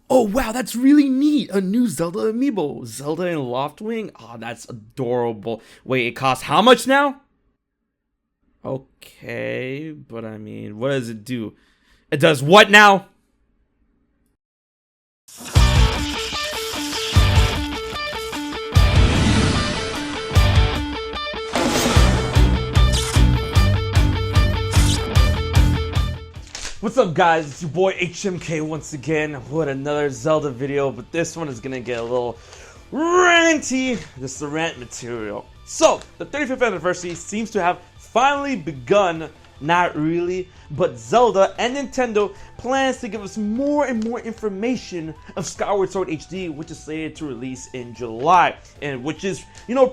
Oh wow, that's really neat. A new Zelda amiibo. Zelda and Loftwing. Oh, that's adorable. Wait, it costs how much now? Okay, but I mean, what does it do? It does what now? What's up guys, it's your boy HMK once again with another Zelda video, but this one is gonna get a little ranty. This is the rant material. So, the 35th anniversary seems to have finally begun. Not really, but Zelda and Nintendo plans to give us more and more information of Skyward Sword HD, which is slated to release in July, and which is,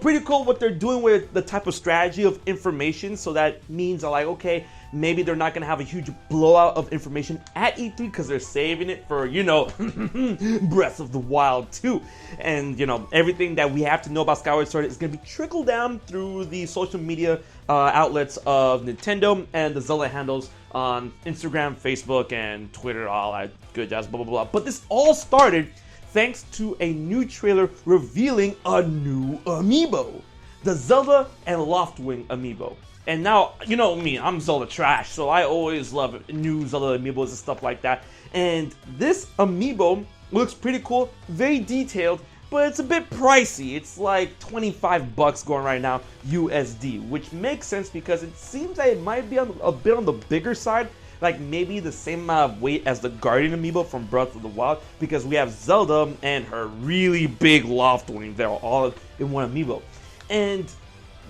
pretty cool what they're doing with the type of strategy of information. So that means like, okay, maybe they're not gonna have a huge blowout of information at E3 because they're saving it for, Breath of the Wild 2. And, everything that we have to know about Skyward Sword is gonna be trickled down through the social media outlets of Nintendo and the Zelda handles on Instagram, Facebook, and Twitter, all that good jazz, blah, blah, blah. But this all started thanks to a new trailer revealing a new amiibo, the Zelda and Loftwing Amiibo. And now, you know me, I'm Zelda trash, so I always love new Zelda amiibos and stuff like that. And this amiibo looks pretty cool, very detailed, but it's a bit pricey. It's like 25 bucks going right now, USD, which makes sense because it seems that it might be a bit on the bigger side, like maybe the same amount of weight as the Guardian amiibo from Breath of the Wild, because we have Zelda and her really big Loftwing. They're all in one amiibo. And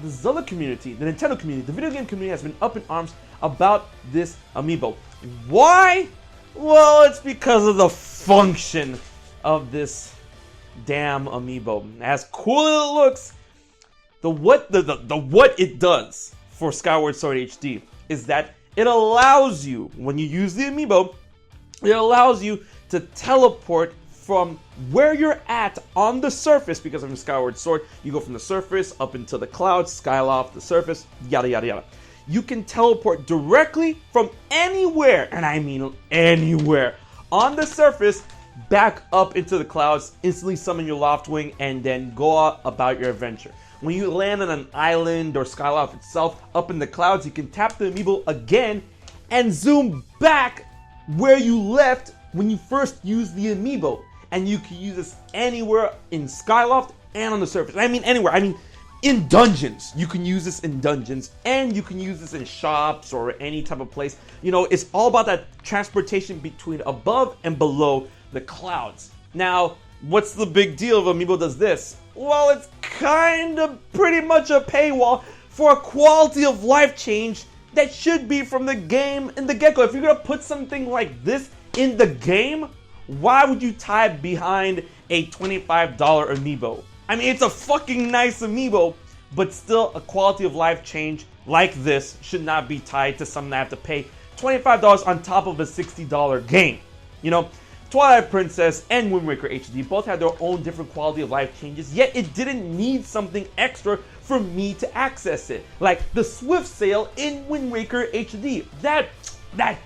the Zelda community, the Nintendo community, the video game community has been up in arms about this amiibo. Why? Well, it's because of the function of this damn amiibo. As cool as it looks, the what it does for Skyward Sword HD is that it allows you, when you use the amiibo, it allows you to teleport from where you're at on the surface, because of Skyward Sword, you go from the surface up into the clouds, Skyloft, the surface, yada yada yada. You can teleport directly from anywhere, and I mean anywhere, on the surface, back up into the clouds, instantly summon your Loftwing, and then go out about your adventure. When you land on an island or Skyloft itself, up in the clouds, you can tap the amiibo again and zoom back where you left when you first used the amiibo. And you can use this anywhere in Skyloft and on the surface. I mean anywhere. I mean in dungeons. You can use this in dungeons, and you can use this in shops or any type of place. It's all about that transportation between above and below the clouds. Now, what's the big deal if amiibo does this? Well, it's kind of pretty much a paywall for a quality of life change that should be from the game in the get-go. If you're gonna put something like this in the game, why would you tie it behind a $25 amiibo? I mean, it's a fucking nice amiibo, but still a quality of life change like this should not be tied to something I have to pay $25 on top of a $60 game. Twilight Princess and Wind Waker HD both had their own different quality of life changes, yet it didn't need something extra for me to access it. Like the Swift Sail in Wind Waker HD. That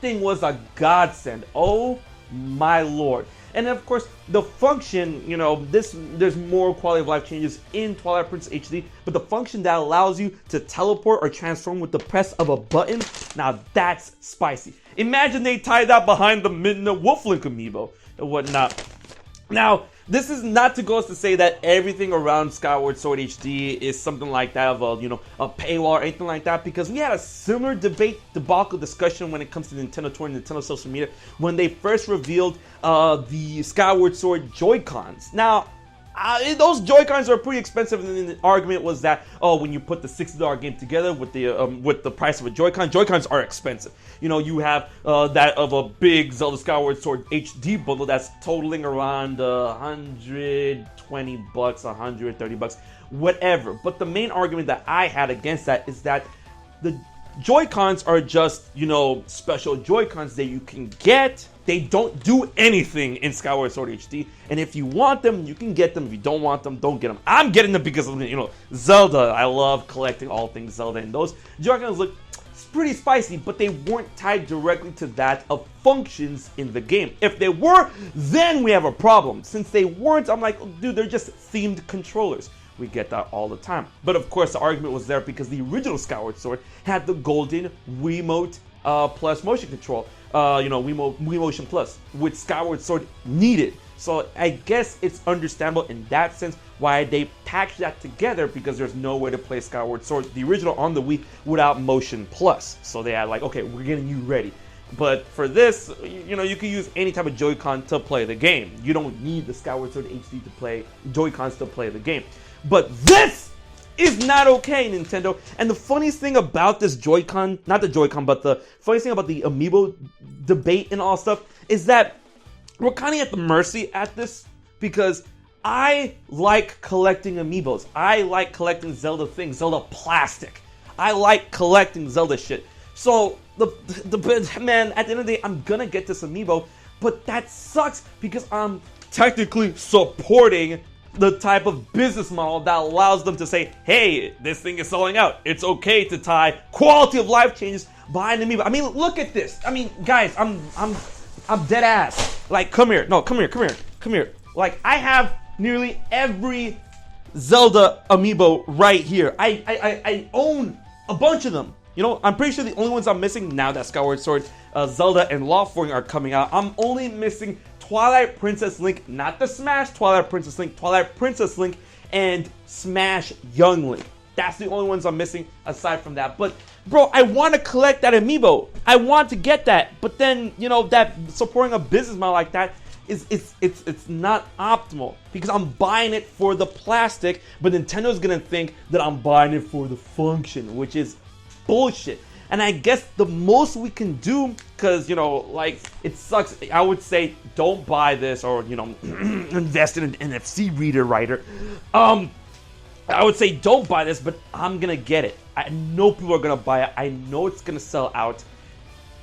thing was a godsend. Oh my lord. And of course, the function, there's more quality of life changes in Twilight Princess HD, but the function that allows you to teleport or transform with the press of a button, now that's spicy. Imagine they tied that behind the Midna Wolflink amiibo and whatnot. Now, this is not to go as to say that everything around Skyward Sword HD is something like that of a paywall or anything like that, because we had a similar debacle discussion when it comes to Nintendo Tour and Nintendo social media when they first revealed the Skyward Sword Joy-Cons. Now, those Joy-Cons are pretty expensive, and the argument was that, when you put the $60 game together with the price of a Joy-Con, Joy-Cons are expensive. You have that of a big Zelda Skyward Sword HD bundle that's totaling around 120 bucks, 130 bucks, whatever. But the main argument that I had against that is that the Joy-Cons are just, special Joy-Cons that you can get. They don't do anything in Skyward Sword HD, and if you want them, you can get them. If you don't want them, don't get them. I'm getting them because of, Zelda. I love collecting all things Zelda, and those Joy-Cons look pretty spicy, but they weren't tied directly to that of functions in the game. If they were, then we have a problem. Since they weren't, I'm like, dude, they're just themed controllers. We get that all the time. But of course, the argument was there because the original Skyward Sword had the golden Wiimote plus motion control, Wii Motion Plus, which Skyward Sword needed. So I guess it's understandable in that sense why they packaged that together, because there's no way to play Skyward Sword, the original on the Wii, without Motion Plus. So they had like, okay, we're getting you ready. But for this, you can use any type of Joy-Con to play the game. You don't need the Skyward Sword HD to play Joy-Cons to play the game. But this is not okay, Nintendo. And the funniest thing about this Joy-Con, not the Joy-Con, but the funniest thing about the Amiibo debate and all stuff is that we're kind of at the mercy at this, because I like collecting Amiibos. I like collecting Zelda things, Zelda plastic. I like collecting Zelda shit. So, man, at the end of the day, I'm gonna get this Amiibo, but that sucks because I'm technically supporting the type of business model that allows them to say, hey, this thing is selling out. It's okay to tie quality of life changes behind Amiibo. I mean, look at this. I mean, guys, I'm dead ass. Like, come here. No, come here. Like, I have nearly every Zelda Amiibo right here. I own a bunch of them. I'm pretty sure the only ones I'm missing now that Skyward Sword, Zelda, and Loftwing are coming out, I'm only missing Twilight Princess Link, not the Smash Twilight Princess Link, and Smash Young Link. That's the only ones I'm missing aside from that. But, bro, I want to collect that Amiibo. I want to get that. But then, that supporting a business model like that it's not optimal, because I'm buying it for the plastic, but Nintendo's going to think that I'm buying it for the function, which is bullshit. And I guess the most we can do, because, it sucks, I would say don't buy this, or, invest in an NFC reader writer. I would say don't buy this, but I'm going to get it. I know people are going to buy it. I know it's going to sell out.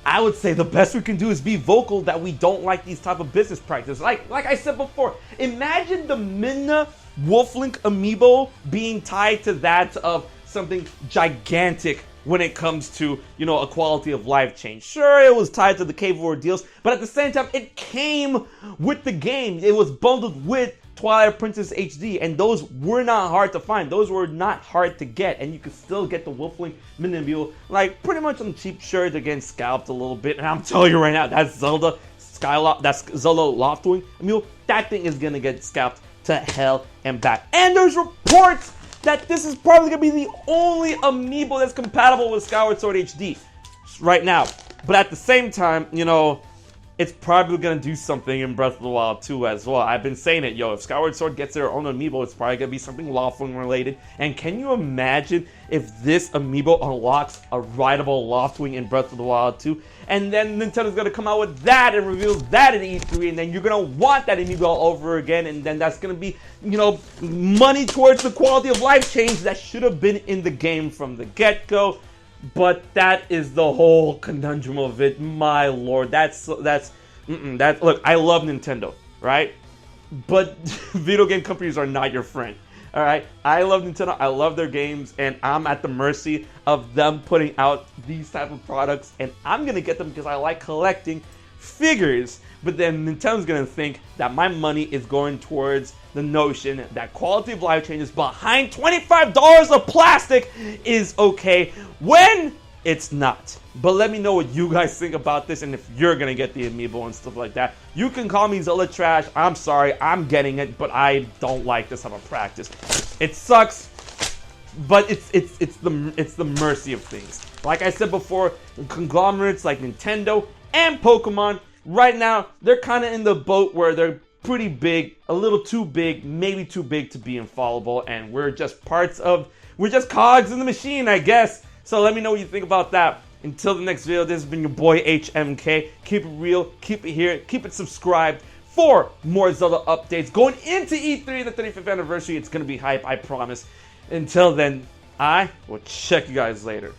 I would say the best we can do is be vocal that we don't like these type of business practices. Like I said before, imagine the Midna Wolflink Amiibo being tied to that of something gigantic when it comes to, a quality of life change. Sure, it was tied to the Cave War deals, but at the same time, it came with the game. It was bundled with Twilight Princess HD, and those were not hard to find. Those were not hard to get, and you could still get the Wolflink Amiibo, like, pretty much on cheap shirt. They're getting scalped a little bit, and I'm telling you right now, that's Zelda Loftwing Amiibo, that thing is gonna get scalped to hell and back. And there's reports that this is probably going to be the only Amiibo that's compatible with Skyward Sword HD right now. But at the same time, it's probably going to do something in Breath of the Wild 2 as well. I've been saying it, if Skyward Sword gets their own Amiibo, it's probably going to be something Loftwing related. And can you imagine if this Amiibo unlocks a rideable Loftwing in Breath of the Wild 2? And then Nintendo's going to come out with that and reveal that at E3, and then you're going to want that Amiibo all over again, and then that's going to be, money towards the quality of life change that should have been in the game from the get-go. But that is the whole conundrum of it. My lord, look, I love Nintendo, right? But video game companies are not your friend. All right, I love Nintendo, I love their games, and I'm at the mercy of them putting out these type of products, and I'm gonna get them because I like collecting figures. But then Nintendo's gonna think that my money is going towards the notion that quality of life changes behind $25 of plastic is okay, when it's not. But let me know what you guys think about this, and if you're gonna get the Amiibo and stuff like that. You can call me Zelda Trash. I'm sorry, I'm getting it, but I don't like this type of practice. It sucks, but it's the mercy of things. Like I said before, conglomerates like Nintendo and Pokemon right now, they're kind of in the boat where they're pretty big, a little too big, maybe too big to be infallible, and we're just cogs in the machine, I guess. So let me know what you think about that. Until the next video, this has been your boy HMK. Keep it real, keep it here, keep it subscribed for more Zelda updates. Going into E3, the 35th anniversary, it's going to be hype, I promise. Until then, I will check you guys later.